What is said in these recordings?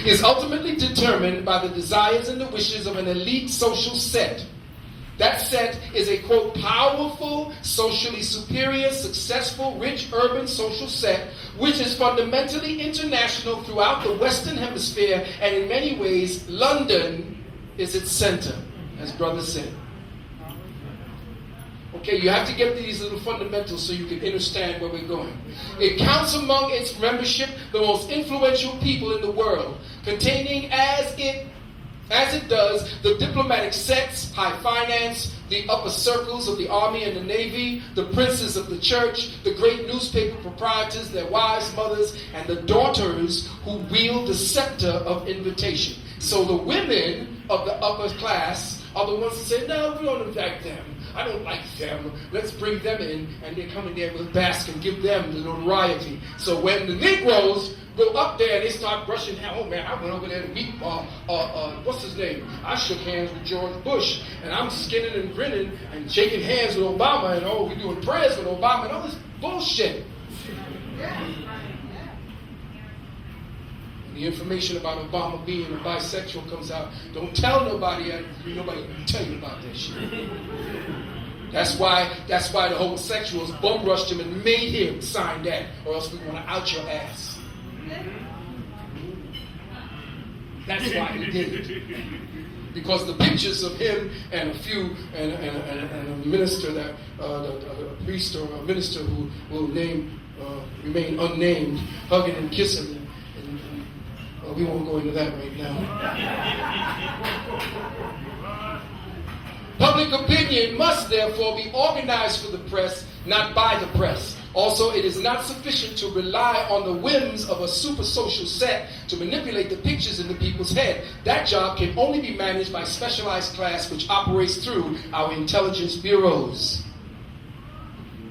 is ultimately determined by the desires and the wishes of an elite social set. That set is a, quote, powerful, socially superior, successful, rich, urban social set, which is fundamentally international throughout the Western Hemisphere, and in many ways, London is its center, as Brother said. Okay, you have to get these little fundamentals so you can understand where we're going. It counts among its membership the most influential people in the world, containing as it does the diplomatic sets, high finance, the upper circles of the army and the navy, the princes of the church, the great newspaper proprietors, their wives, mothers, and the daughters who wield the scepter of invitation. So the women of the upper class are the ones that say, no, we don't like them. I don't like them. Let's bring them in, and they come in there with bask and give them the notoriety. So when the Negroes go up there and they start brushing, oh man, I went over there to meet, what's his name? I shook hands with George Bush, and I'm skinning and grinning and shaking hands with Obama, and oh, we're doing prayers with Obama, and all this bullshit. The information about Obama being a bisexual comes out. Don't tell nobody. Nobody can tell you about that shit. That's why the homosexuals bum rushed him and made him sign that, or else we want to out your ass. That's why he did it. Because the pictures of him and a minister that a priest or a minister who will remain unnamed, hugging and kissing. We won't go into that right now. Public opinion must therefore be organized for the press, not by the press. Also, it is not sufficient to rely on the whims of a super social set to manipulate the pictures in the people's head. That job can only be managed by a specialized class which operates through our intelligence bureaus.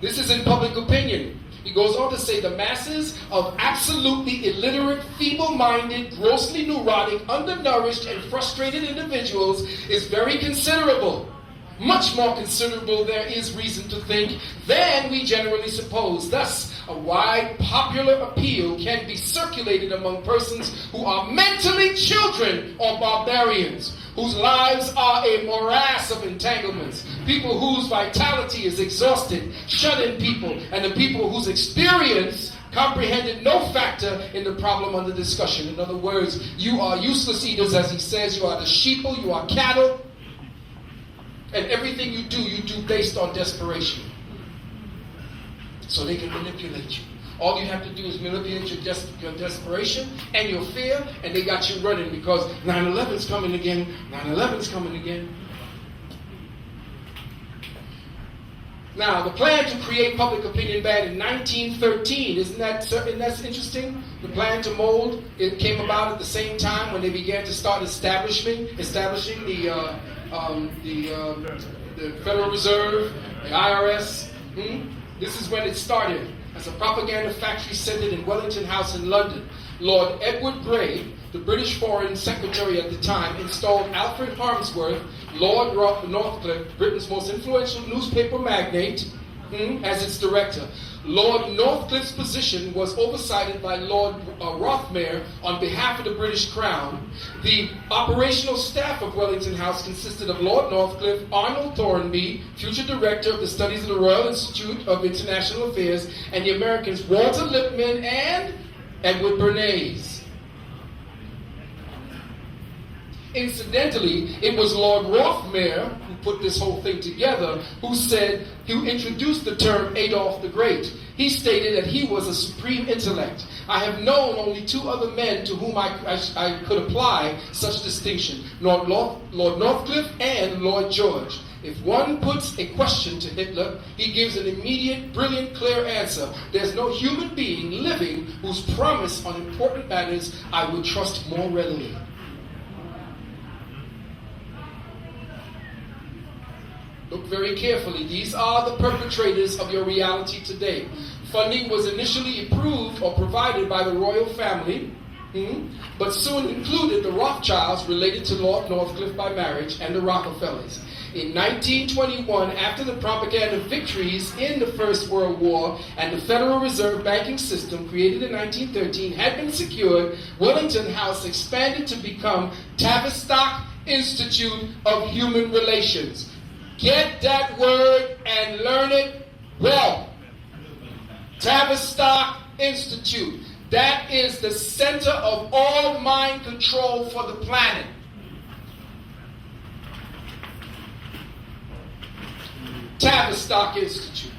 This is in public opinion. He goes on to say the masses of absolutely illiterate, feeble-minded, grossly neurotic, undernourished, and frustrated individuals is very considerable. Much more considerable, there is reason to think, than we generally suppose. Thus, a wide popular appeal can be circulated among persons who are mentally children or barbarians, whose lives are a morass of entanglements, people whose vitality is exhausted, shut-in people, and the people whose experience comprehended no factor in the problem under discussion. In other words, you are useless eaters, as he says, you are the sheeple, you are cattle, and everything you do based on desperation. So they can manipulate you. All you have to do is manipulate your desperation and your fear, and they got you running because 9/11's coming again, 9/11's coming again. Now, the plan to create public opinion bad in 1913, isn't that interesting? The plan to mold, it came about at the same time when they began to start establishing the Federal Reserve, the IRS. This is when it started. As a propaganda factory centered in Wellington House in London, Lord Edward Grey, the British Foreign Secretary at the time, installed Alfred Harmsworth, Lord Northcliffe, Britain's most influential newspaper magnate, as its director. Lord Northcliffe's position was oversighted by Lord Rothmere on behalf of the British Crown. The operational staff of Wellington House consisted of Lord Northcliffe, Arnold Thornby, future director of the Studies of the Royal Institute of International Affairs, and the Americans Walter Lippmann and Edward Bernays. Incidentally, it was Lord Rothmere who put this whole thing together, who introduced the term Adolf the Great. He stated that he was a supreme intellect. I have known only two other men to whom I could apply such distinction, Lord Northcliffe and Lloyd George. If one puts a question to Hitler, he gives an immediate, brilliant, clear answer. There's no human being living whose promise on important matters I would trust more readily. Look very carefully. These are the perpetrators of your reality today. Funding was initially approved or provided by the royal family, but soon included the Rothschilds, related to Lord Northcliffe by marriage, and the Rockefellers. In 1921, after the propaganda victories in the First World War and the Federal Reserve banking system created in 1913 had been secured, Wellington House expanded to become Tavistock Institute of Human Relations. Get that word and learn it well. Tavistock Institute. That is the center of all mind control for the planet. Tavistock Institute.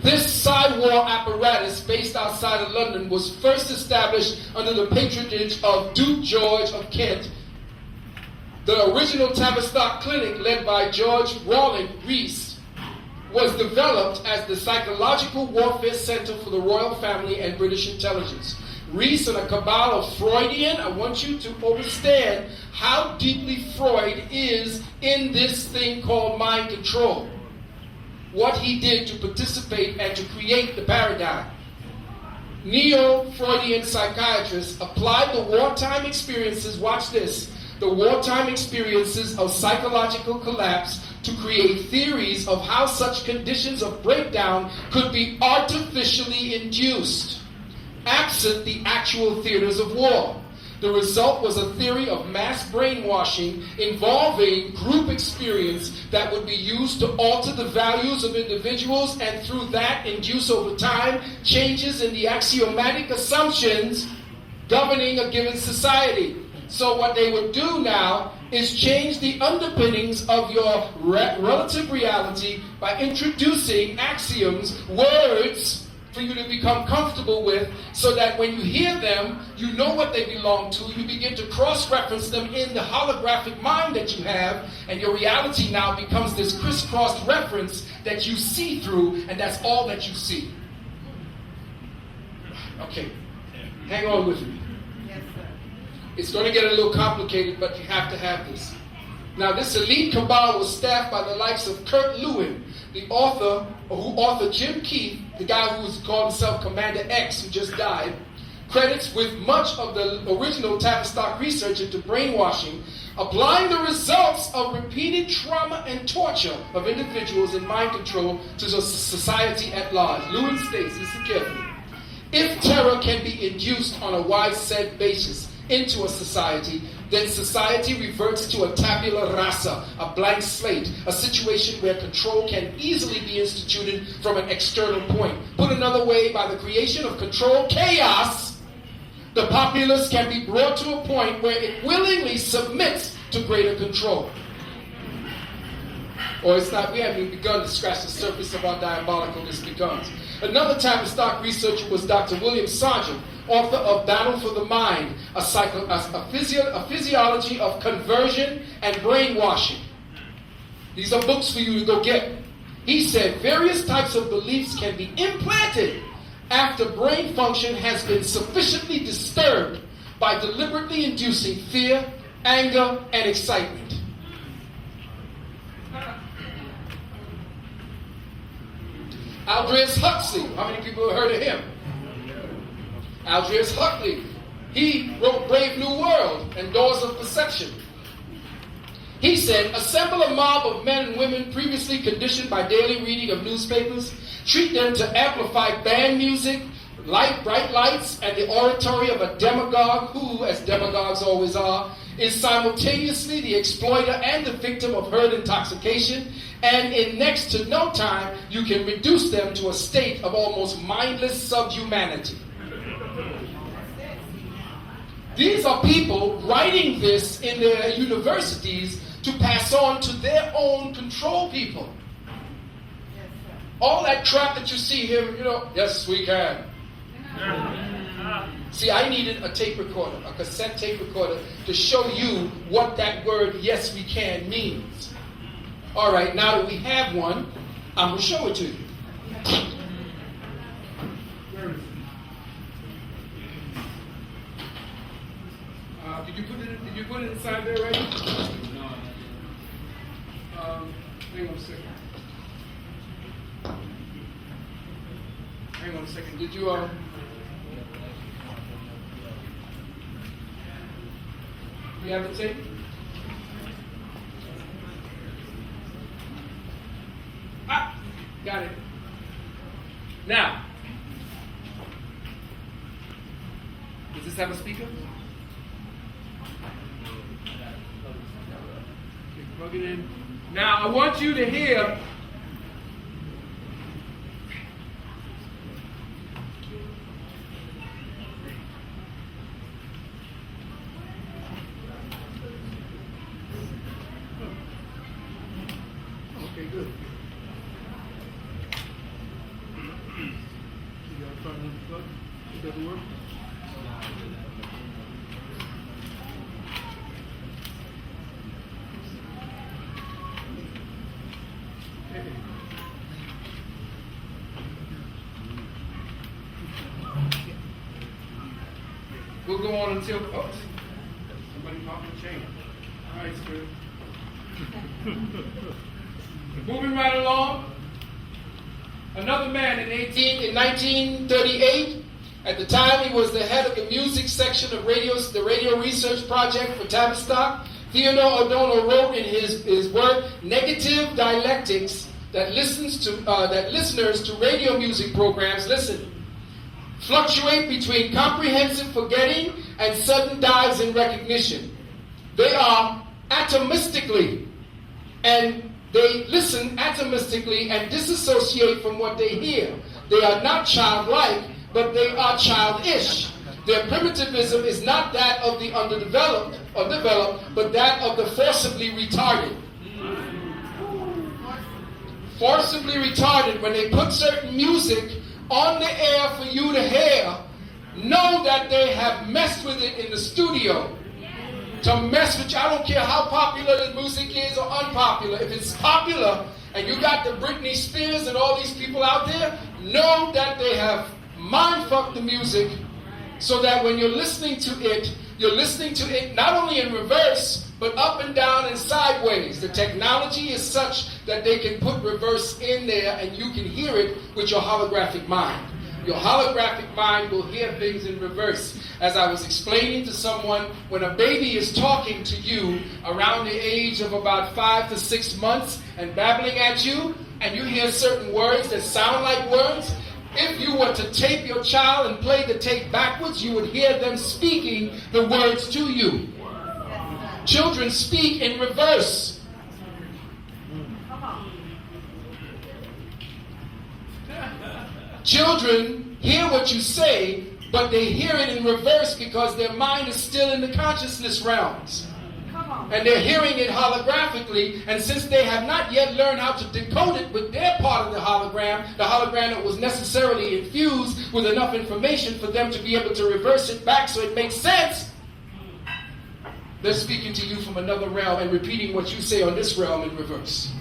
This side-war apparatus, based outside of London, was first established under the patronage of Duke George of Kent. The original Tavistock Clinic, led by George Rawlins Rees, was developed as the Psychological Warfare Center for the Royal Family and British Intelligence. Rees and a cabal of Freudian, I want you to understand how deeply Freud is in this thing called mind control. What he did to participate and to create the paradigm. Neo-Freudian psychiatrists applied the wartime experiences, watch this, the wartime experiences of psychological collapse to create theories of how such conditions of breakdown could be artificially induced, absent the actual theaters of war. The result was a theory of mass brainwashing involving group experience that would be used to alter the values of individuals and through that induce over time changes in the axiomatic assumptions governing a given society. So what they would do now is change the underpinnings of your relative reality by introducing axioms, words, for you to become comfortable with, so that when you hear them, you know what they belong to. You begin to cross-reference them in the holographic mind that you have, and your reality now becomes this crisscross reference that you see through, and that's all that you see. Okay, hang on with me. Yes, sir. It's going to get a little complicated, but you have to have this. Now, this elite cabal was staffed by the likes of Kurt Lewin, the author, who authored Jim Keith, the guy who called himself Commander X, who just died, credits with much of the original Tavistock research into brainwashing, applying the results of repeated trauma and torture of individuals in mind control to the society at large. Lewin states, listen carefully, if terror can be induced on a widespread basis into a society, then society reverts to a tabula rasa, a blank slate, a situation where control can easily be instituted from an external point. Put another way, by the creation of controlled chaos, the populace can be brought to a point where it willingly submits to greater control. Or it's not, we haven't even begun to scratch the surface of how diabolical this becomes. Another Tavistock researcher was Dr. William Sargent, author of Battle for the Mind, a physiology of conversion and brainwashing. These are books for you to go get. He said various types of beliefs can be implanted after brain function has been sufficiently disturbed by deliberately inducing fear, anger, and excitement. Aldous Huxley, how many people have heard of him? Aldous Huxley, he wrote Brave New World and Doors of Perception. He said, assemble a mob of men and women previously conditioned by daily reading of newspapers, treat them to amplify band music, light bright lights, and the oratory of a demagogue who, as demagogues always are, is simultaneously the exploiter and the victim of herd intoxication, and in next to no time, you can reduce them to a state of almost mindless subhumanity. These are people writing this in their universities to pass on to their own control people. All that crap that you see here, yes, we can. See, I needed a tape recorder, a cassette tape recorder, to show you what that word, yes, we can, means. All right, now that we have one, I'm going to show it to you. Did you put it inside there already? No. Hang on a second. Hang on a second. Did you you have the tape? Ah, got it. Now, does this have a speaker? Okay, plug it in. Now, I want you to hear. Okay, good. You got a front end plug? It doesn't work? We'll go on until, oh, somebody popped the chain. All right, Spirit. Moving right along. Another man in 1938, at the time he was the head of the music section of the Radio Research Project for Tavistock. Theodore O'Donnell wrote in his work, Negative Dialectics, that listeners to radio music programs, fluctuate between comprehensive forgetting and sudden dives in recognition. They are atomistically, and they listen atomistically and disassociate from what they hear. They are not childlike, but they are childish. Their primitivism is not that of the underdeveloped or developed, but that of the forcibly retarded. Forcibly retarded, when they put certain music on the air for you to hear, know that they have messed with it in the studio. To mess with you, I don't care how popular the music is or unpopular. If it's popular and you got the Britney Spears and all these people out there, know that they have mind-fucked the music so that when you're listening to it, you're listening to it not only in reverse, but up and down and sideways. The technology is such that they can put reverse in there and you can hear it with your holographic mind. Your holographic mind will hear things in reverse. As I was explaining to someone, when a baby is talking to you around the age of about 5 to 6 months and babbling at you, and you hear certain words that sound like words, if you were to tape your child and play the tape backwards, you would hear them speaking the words to you. Children speak in reverse. Children hear what you say, but they hear it in reverse because their mind is still in the consciousness realms. And they're hearing it holographically, and since they have not yet learned how to decode it with their part of the hologram that was necessarily infused with enough information for them to be able to reverse it back so it makes sense, they're speaking to you from another realm and repeating what you say on this realm in reverse.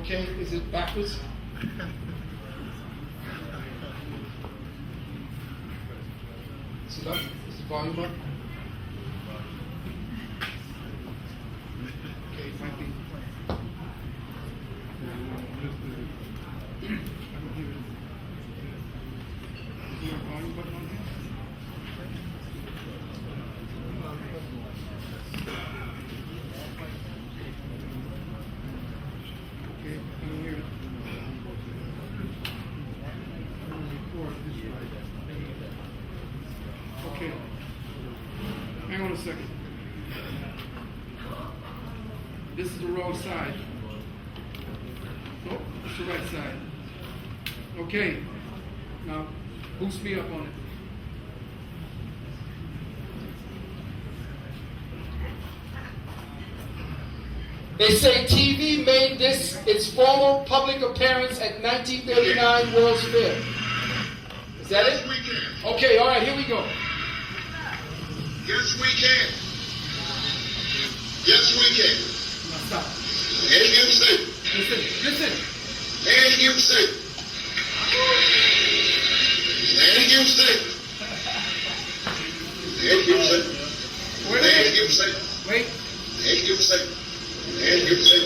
Okay, is it backwards? Is it up? Is the volume up? Okay, it might be. Is there a volume button on here? Okay, I can hear it. Okay. Hang on a second. This is the wrong side. Oh, it's the right side. Okay. Now, boost me up on it. They say TV made this its formal public appearance at 1939 World's Fair. Is that it? Yes, we can. Okay, all right, here we go. Yes, we can. Yes, we can. Now stop. And Gibson. Listen. And Gibson. And Gibson. And Gibson. Wait. And Gibson. Wait. And Gibson. And Gibson.